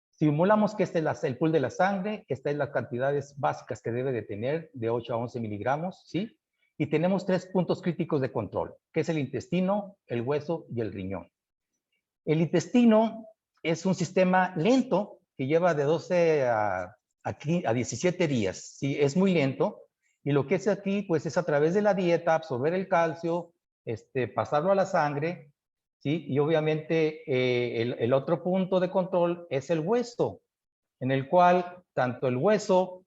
Simulamos que este es el pool de la sangre, estas son las cantidades básicas que debe de tener, de 8 a 11 miligramos, ¿sí? Y tenemos 3 puntos críticos de control, que es el intestino, el hueso y el riñón. El intestino es un sistema lento que lleva de 12 a 17 días, ¿sí? Es muy lento. Y lo que es aquí, pues es a través de la dieta, absorber el calcio, pasarlo a la sangre, ¿sí? Y obviamente el otro punto de control es el hueso, en el cual tanto el hueso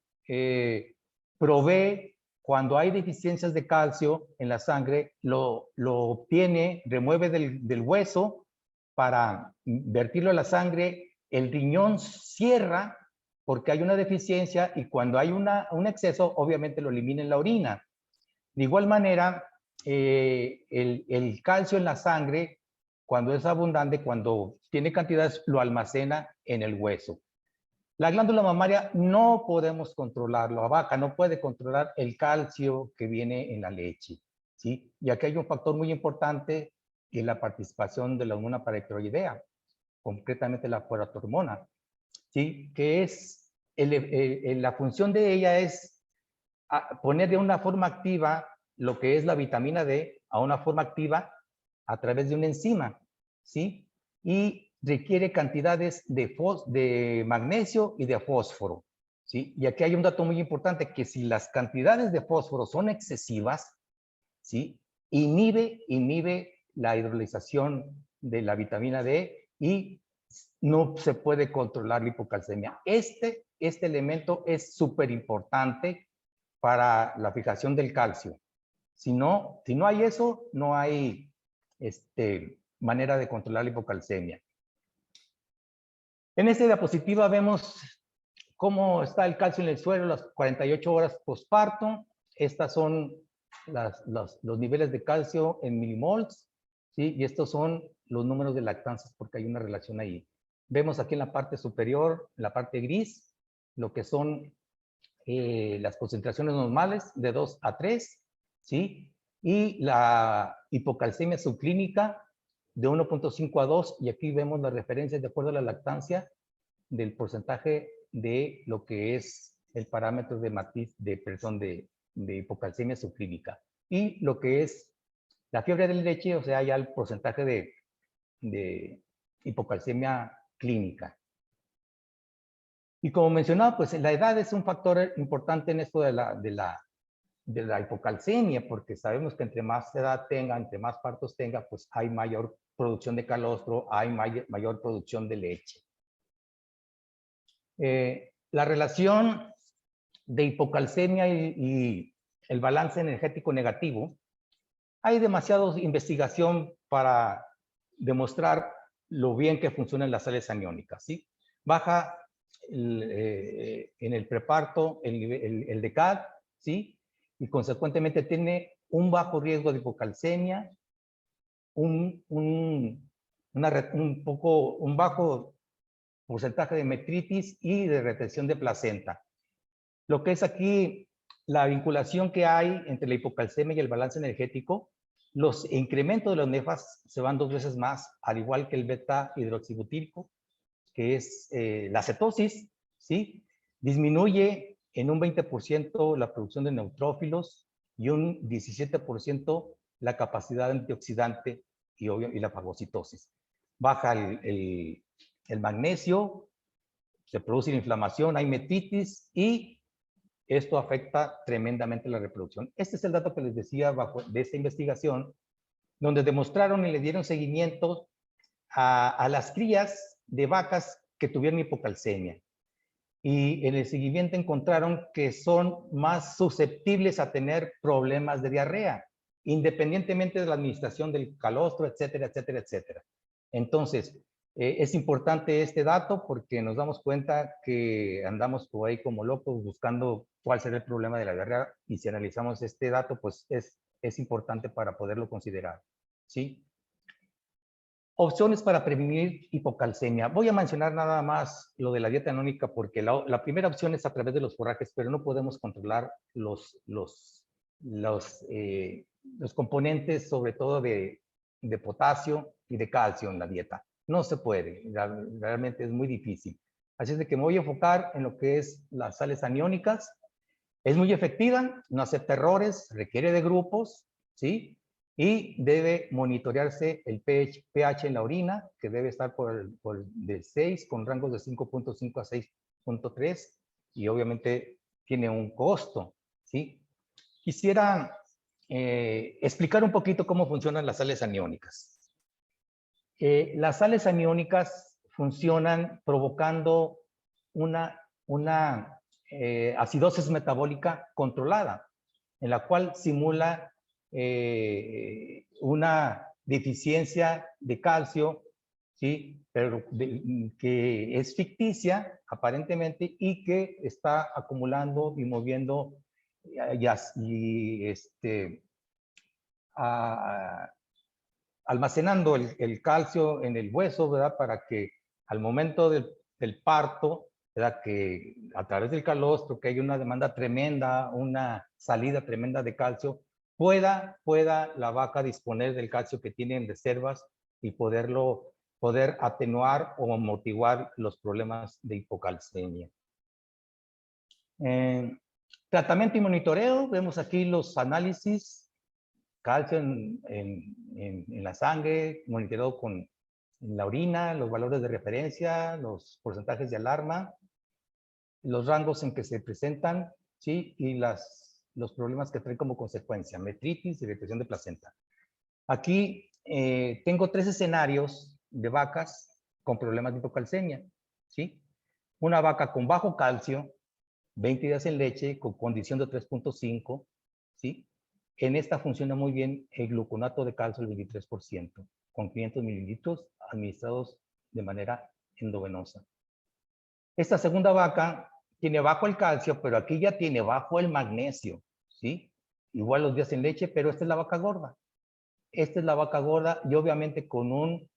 provee, cuando hay deficiencias de calcio en la sangre, lo obtiene, remueve del hueso para vertirlo a la sangre. El riñón cierra porque hay una deficiencia y cuando hay un exceso, obviamente lo elimina en la orina. De igual manera, el calcio en la sangre, cuando es abundante, cuando tiene cantidades, lo almacena en el hueso. La glándula mamaria no podemos controlarlo. La vaca no puede controlar el calcio que viene en la leche, ¿sí? Y aquí hay un factor muy importante, que es la participación de la hormona paratiroidea, concretamente la paratormona, ¿sí? Que es, la función de ella es poner de una forma activa lo que es la vitamina D a una forma activa a través de una enzima, ¿sí? Y requiere cantidades de magnesio y de fósforo, ¿sí? Y aquí hay un dato muy importante, que si las cantidades de fósforo son excesivas, ¿sí? Inhibe la hidrolización de la vitamina D y no se puede controlar la hipocalcemia. Este elemento es súper importante para la fijación del calcio. Si no hay eso, no hay manera de controlar la hipocalcemia. En esta diapositiva vemos cómo está el calcio en el suelo las 48 horas postparto. Estas son los niveles de calcio en milimoles, ¿sí? Y estos son los números de lactancias porque hay una relación ahí. Vemos aquí en la parte superior, en la parte gris, lo que son las concentraciones normales de 2 a 3, ¿sí? Y la hipocalcemia subclínica de 1.5 a 2, y aquí vemos las referencias de acuerdo a la lactancia del porcentaje de lo que es el parámetro de matiz de hipocalcemia subclínica. Y lo que es la fiebre de leche, o sea, ya el porcentaje de hipocalcemia clínica. Y como mencionaba, pues la edad es un factor importante en esto de la hipocalcemia, porque sabemos que entre más edad tenga, entre más partos tenga, pues hay mayor producción de calostro, hay mayor producción de leche. La relación de hipocalcemia y el balance energético negativo, hay demasiada investigación para demostrar lo bien que funcionan las sales aniónicas, ¿sí? Baja en el preparto el DCAD, ¿sí? Y consecuentemente tiene un bajo riesgo de hipocalcemia, un bajo porcentaje de metritis y de retención de placenta. Lo que es aquí la vinculación que hay entre la hipocalcemia y el balance energético, los incrementos de los nefas se van 2 veces más, al igual que el beta hidroxibutírico, que es la cetosis, ¿sí? Disminuye en un 20% la producción de neutrófilos y un 17% la capacidad antioxidante y la fagocitosis. Baja el magnesio, se produce inflamación, hay metritis y esto afecta tremendamente la reproducción. Este es el dato que les decía de esta investigación, donde demostraron y le dieron seguimiento a las crías de vacas que tuvieron hipocalcemia. Y en el seguimiento encontraron que son más susceptibles a tener problemas de diarrea, independientemente de la administración del calostro, etcétera, etcétera, etcétera. Entonces, es importante este dato porque nos damos cuenta que andamos por ahí como locos buscando cuál será el problema de la diarrea, y si analizamos este dato, pues es importante para poderlo considerar, ¿sí? Opciones para prevenir hipocalcemia. Voy a mencionar nada más lo de la dieta anónica porque la primera opción es a través de los forrajes, pero no podemos controlar los componentes, sobre todo de potasio y de calcio en la dieta. No se puede, realmente es muy difícil. Así es de que me voy a enfocar en lo que es las sales aniónicas. Es muy efectiva, no acepta errores, requiere de grupos, ¿sí? Y debe monitorearse el pH en la orina, que debe estar de 6, con rangos de 5.5 a 6.3, y obviamente tiene un costo, ¿sí? Quisiera explicar un poquito cómo funcionan las sales aniónicas. Las sales aniónicas funcionan provocando una acidosis metabólica controlada, en la cual simula una deficiencia de calcio, ¿sí? Pero que es ficticia aparentemente y que está acumulando y moviendo almacenando el calcio en el hueso, ¿verdad? Para que al momento del parto, ¿verdad? Que a través del calostro, que hay una demanda tremenda, una salida tremenda de calcio, pueda la vaca disponer del calcio que tiene en reservas y poder atenuar o amortiguar los problemas de hipocalcemia. Tratamiento y monitoreo, vemos aquí los análisis, calcio en la sangre, monitoreo con la orina, los valores de referencia, los porcentajes de alarma, los rangos en que se presentan, ¿sí? Y los problemas que traen como consecuencia, metritis y retención de placenta. Aquí tengo 3 escenarios de vacas con problemas de hipocalcemia, ¿sí? Una vaca con bajo calcio, 20 días en leche, con condición de 3.5, ¿sí? En esta funciona muy bien el gluconato de calcio, el 23%, con 500 mililitros administrados de manera endovenosa. Esta segunda vaca tiene bajo el calcio, pero aquí ya tiene bajo el magnesio, ¿sí? Igual los días en leche, pero esta es la vaca gorda. Esta es la vaca gorda y obviamente con un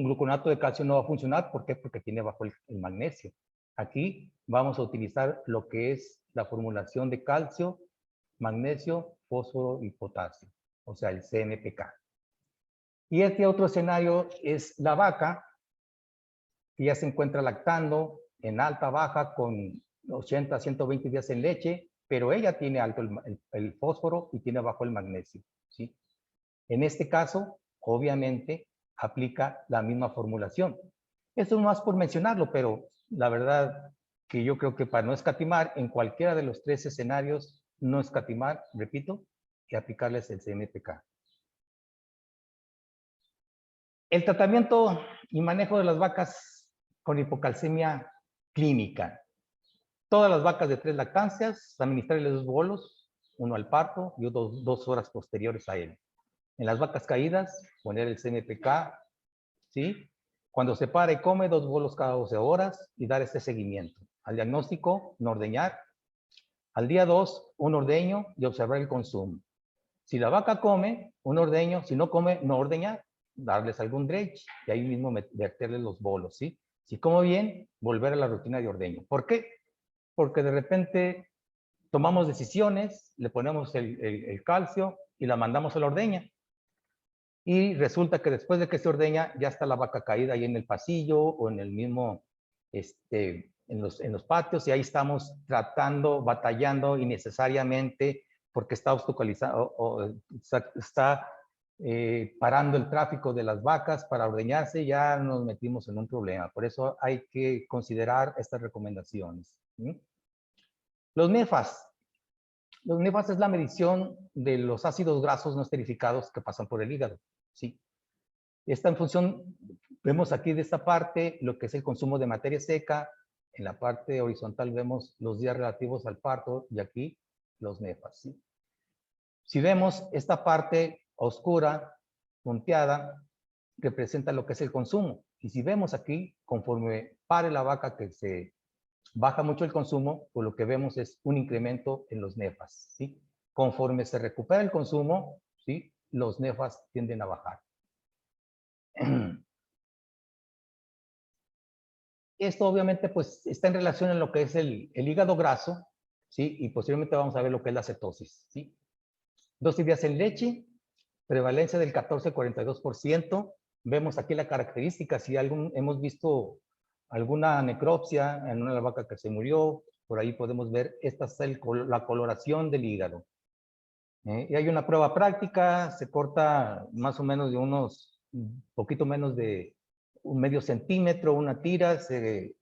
gluconato de calcio no va a funcionar. ¿Por qué? Porque tiene bajo el magnesio. Aquí vamos a utilizar lo que es la formulación de calcio, magnesio, fósforo y potasio, o sea, el CNPK. Y este otro escenario es la vaca que ya se encuentra lactando en alta baja con 80 a 120 días en leche, pero ella tiene alto el fósforo y tiene bajo el magnesio, ¿sí? En este caso, obviamente, aplica la misma formulación. Esto no es por mencionarlo, pero la verdad que yo creo que para no escatimar, en cualquiera de los 3 escenarios, no escatimar, repito, y aplicarles el CNPK. El tratamiento y manejo de las vacas con hipocalcemia clínica. Todas las vacas de 3 lactancias, administrarles 2 bolos, uno al parto y 2 horas posteriores a él. En las vacas caídas, poner el CNPK, ¿sí? Cuando se para y come, 2 bolos cada 12 horas y dar este seguimiento. Al diagnóstico, no ordeñar. Al día 2, un ordeño y observar el consumo. Si la vaca come, un ordeño. Si no come, no ordeñar. Darles algún dredge y ahí mismo verterles los bolos, ¿sí? Si come bien, volver a la rutina de ordeño. ¿Por qué? Porque de repente tomamos decisiones, le ponemos el calcio y la mandamos a la ordeña. Y resulta que después de que se ordeña, ya está la vaca caída ahí en el pasillo o en el mismo, en los patios, y ahí estamos tratando, batallando innecesariamente porque está obstaculizado o está parando el tráfico de las vacas para ordeñarse, ya nos metimos en un problema. Por eso hay que considerar estas recomendaciones, ¿sí? Los NEFAs. Los NEFAs es la medición de los ácidos grasos no esterificados que pasan por el hígado, ¿sí? Esta en función, vemos aquí de esta parte lo que es el consumo de materia seca. En la parte horizontal vemos los días relativos al parto y aquí los NEFAs, ¿sí? Si vemos esta parte oscura, punteada, representa lo que es el consumo. Y si vemos aquí, conforme pare la vaca que se baja mucho el consumo, pues lo que vemos es un incremento en los NEFAs, ¿sí? Conforme se recupera el consumo, ¿sí? Los NEFAs tienden a bajar. Esto obviamente pues está en relación a lo que es el hígado graso, ¿sí? Y posteriormente vamos a ver lo que es la cetosis, ¿sí? Dosis días en leche, prevalencia del 14-42%. Vemos aquí la característica, si hemos visto alguna necropsia en una vaca que se murió, por ahí podemos ver, esta es la coloración del hígado. Y hay una prueba práctica, se corta más o menos de unos, poquito menos de un medio centímetro, una tira, se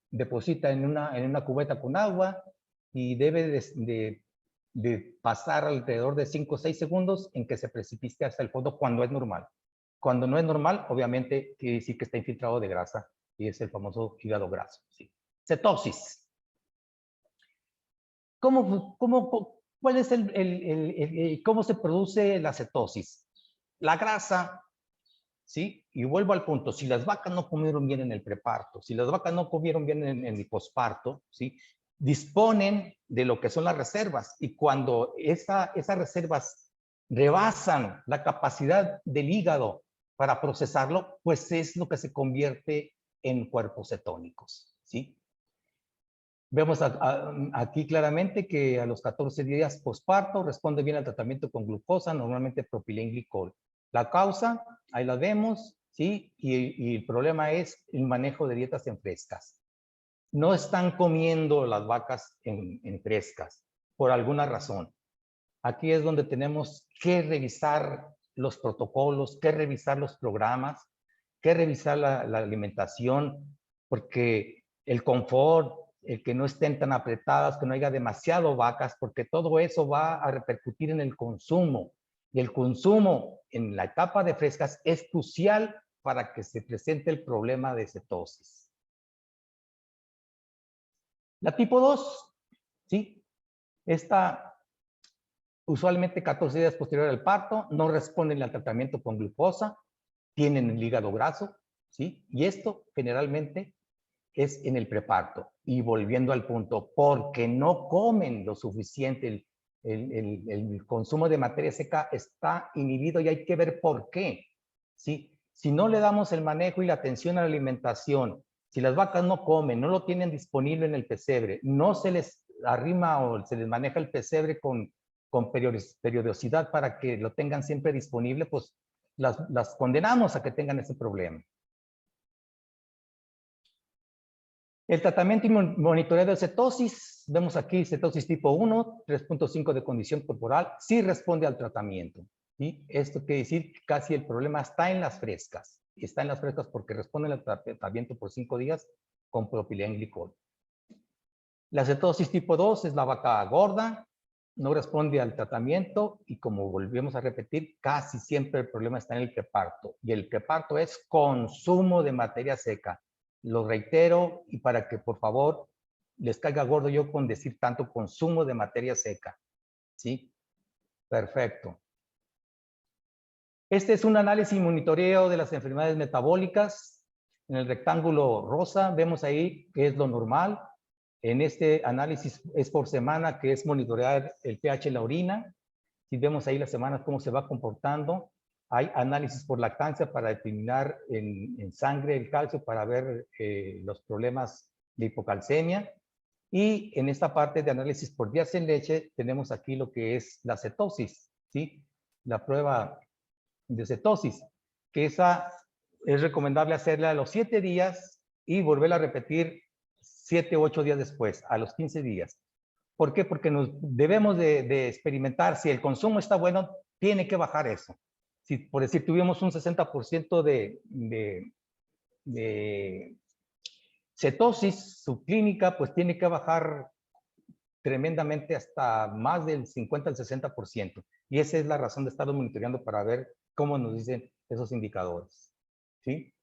deposita en una cubeta con agua y debe de pasar alrededor de 5 o 6 segundos en que se precipite hasta el fondo cuando es normal. Cuando no es normal, obviamente, quiere decir que está infiltrado de grasa y es el famoso hígado graso. ¿Sí? Cetosis. ¿Cuál es cómo se produce la cetosis? La grasa, ¿sí? Y vuelvo al punto, si las vacas no comieron bien en el preparto, si las vacas no comieron bien en el posparto, ¿sí? Disponen de lo que son las reservas y cuando esas reservas rebasan la capacidad del hígado para procesarlo, pues es lo que se convierte en cuerpos cetónicos, ¿sí? Vemos aquí claramente que a los 14 días posparto responde bien al tratamiento con glucosa, normalmente propilenglicol. La causa, ahí la vemos, ¿sí? Y el problema es el manejo de dietas en frescas. No están comiendo las vacas en frescas, por alguna razón. Aquí es donde tenemos que revisar los protocolos, que revisar los programas, que revisar la alimentación, porque el confort, el que no estén tan apretadas, que no haya demasiado vacas, porque todo eso va a repercutir en el consumo. Y el consumo en la etapa de frescas es crucial para que se presente el problema de cetosis. La tipo 2, ¿sí? Esta usualmente 14 días posterior al parto, no responden al tratamiento con glucosa, tienen el hígado graso, ¿sí? Y esto generalmente es en el preparto. Y volviendo al punto, porque no comen lo suficiente, el consumo de materia seca está inhibido y hay que ver por qué, ¿sí? Si no le damos el manejo y la atención a la alimentación, si las vacas no comen, no lo tienen disponible en el pesebre, no se les arrima o se les maneja el pesebre con periodicidad para que lo tengan siempre disponible, pues las condenamos a que tengan ese problema. El tratamiento y monitoreo de cetosis, vemos aquí cetosis tipo 1, 3.5 de condición corporal, sí responde al tratamiento. ¿Sí? Esto quiere decir que casi el problema está en las frescas. Y está en las frescas porque responden al tratamiento por 5 días con propilenglicol. La cetosis tipo 2 es la vaca gorda, no responde al tratamiento y como volvemos a repetir, casi siempre el problema está en el preparto. Y el preparto es consumo de materia seca. Lo reitero y para que por favor les caiga gordo yo con decir tanto consumo de materia seca. ¿Sí? Perfecto. Este es un análisis y monitoreo de las enfermedades metabólicas. En el rectángulo rosa vemos ahí que es lo normal. En este análisis es por semana, que es monitorear el pH en la orina. Si vemos ahí las semanas cómo se va comportando. Hay análisis por lactancia para determinar en sangre el calcio para ver los problemas de hipocalcemia. Y en esta parte de análisis por días en leche tenemos aquí lo que es la cetosis, ¿sí? La prueba de cetosis, que esa es recomendable hacerla a los 7 días y volverla a repetir 7 u 8 días después, a los 15 días. ¿Por qué? Porque nos debemos de experimentar. Si el consumo está bueno, tiene que bajar eso. Si, por decir, tuvimos un 60% de Cetosis subclínica, pues tiene que bajar tremendamente hasta más del 50 al 60%. Y esa es la razón de estarlo monitoreando para ver cómo nos dicen esos indicadores. ¿Sí?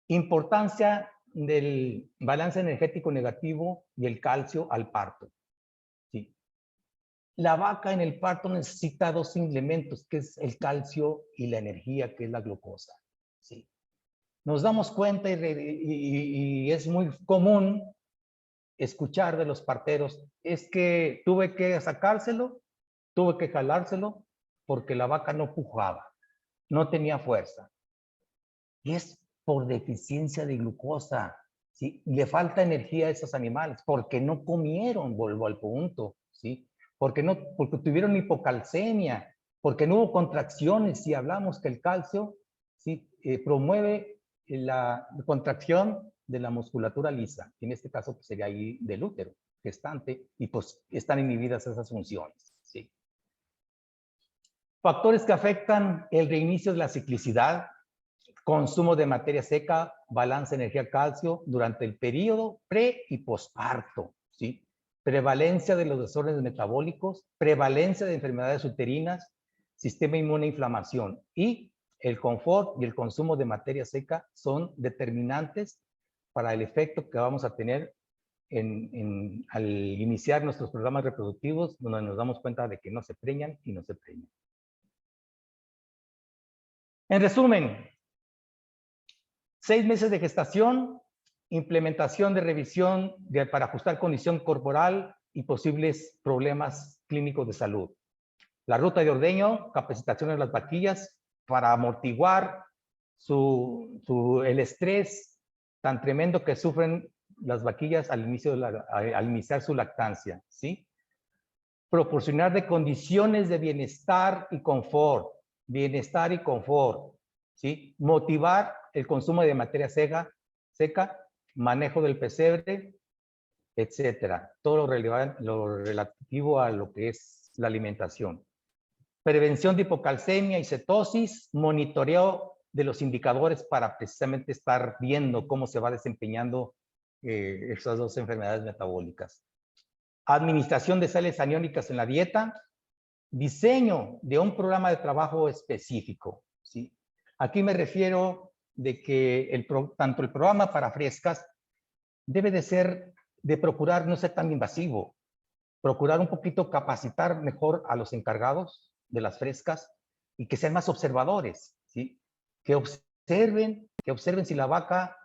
Importancia del balance energético negativo y el calcio al parto. ¿Sí? La vaca en el parto necesita dos elementos, que es el calcio y la energía, que es la glucosa. ¿Sí? Nos damos cuenta y es muy común escuchar de los parteros, es que tuve que sacárselo, tuve que jalárselo, porque la vaca no pujaba, no tenía fuerza. Y es por deficiencia de glucosa, ¿sí? Le falta energía a esos animales, porque no comieron, vuelvo al punto, ¿sí? Porque tuvieron hipocalcemia, porque no hubo contracciones. Si hablamos que el calcio, ¿sí? Promueve la contracción de la musculatura lisa, en este caso pues, sería ahí del útero gestante, y pues están inhibidas esas funciones, ¿sí? Factores que afectan el reinicio de la ciclicidad: consumo de materia seca, balance energía-calcio durante el periodo pre y posparto, ¿sí? Prevalencia de los desórdenes metabólicos, prevalencia de enfermedades uterinas, sistema inmune e inflamación. Y el confort y el consumo de materia seca son determinantes para el efecto que vamos a tener al iniciar nuestros programas reproductivos, donde nos damos cuenta de que no se preñan y no se preñan. En resumen, 6 meses de gestación, implementación de revisión para ajustar condición corporal y posibles problemas clínicos de salud. La ruta de ordeño, capacitación de las vaquillas para amortiguar el estrés tan tremendo que sufren las vaquillas al iniciar su lactancia, ¿sí? Proporcionar de condiciones de bienestar y confort, ¿sí? Motivar el consumo de materia seca, manejo del pesebre, etcétera. Todo lo relativo a lo que es la alimentación. Prevención de hipocalcemia y cetosis, monitoreo de los indicadores para precisamente estar viendo cómo se va desempeñando esas dos enfermedades metabólicas. Administración de sales aniónicas en la dieta, diseño de un programa de trabajo específico, ¿sí? Aquí me refiero de que tanto el programa para frescas debe de procurar no ser tan invasivo, procurar un poquito capacitar mejor a los encargados de las frescas y que sean más observadores, ¿sí? Que observen si la vaca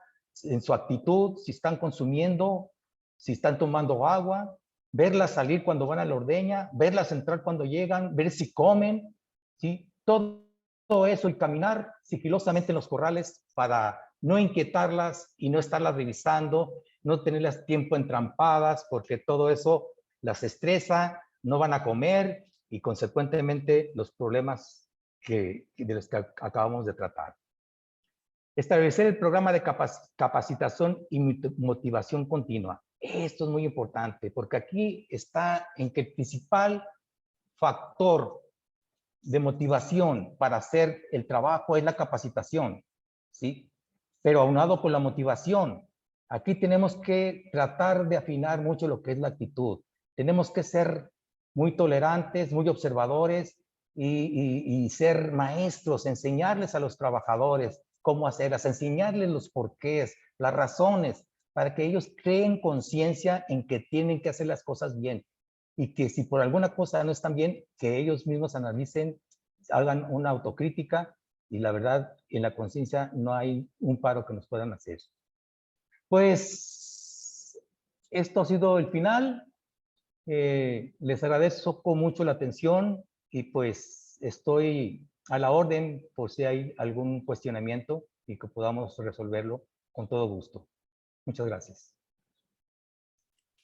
en su actitud, si están consumiendo, si están tomando agua, verlas salir cuando van a la ordeña, verlas entrar cuando llegan, ver si comen, ¿sí? Todo eso y caminar sigilosamente en los corrales para no inquietarlas y no estarlas revisando, no tenerlas tiempo entrampadas, porque todo eso las estresa, no van a comer y consecuentemente los problemas de los que acabamos de tratar. Establecer el programa de capacitación y motivación continua. Esto es muy importante porque aquí está en que el principal factor de motivación para hacer el trabajo es la capacitación, ¿sí? Pero aunado con la motivación, aquí tenemos que tratar de afinar mucho lo que es la actitud. Tenemos que ser muy tolerantes, muy observadores y ser maestros, enseñarles a los trabajadores cómo hacerlas, enseñarles los porqués, las razones, para que ellos creen conciencia en que tienen que hacer las cosas bien y que si por alguna cosa no están bien, que ellos mismos analicen, hagan una autocrítica y la verdad, en la conciencia no hay un paro que nos puedan hacer. Pues esto ha sido el final. Les agradezco mucho la atención y pues estoy a la orden por si hay algún cuestionamiento y que podamos resolverlo con todo gusto. Muchas gracias.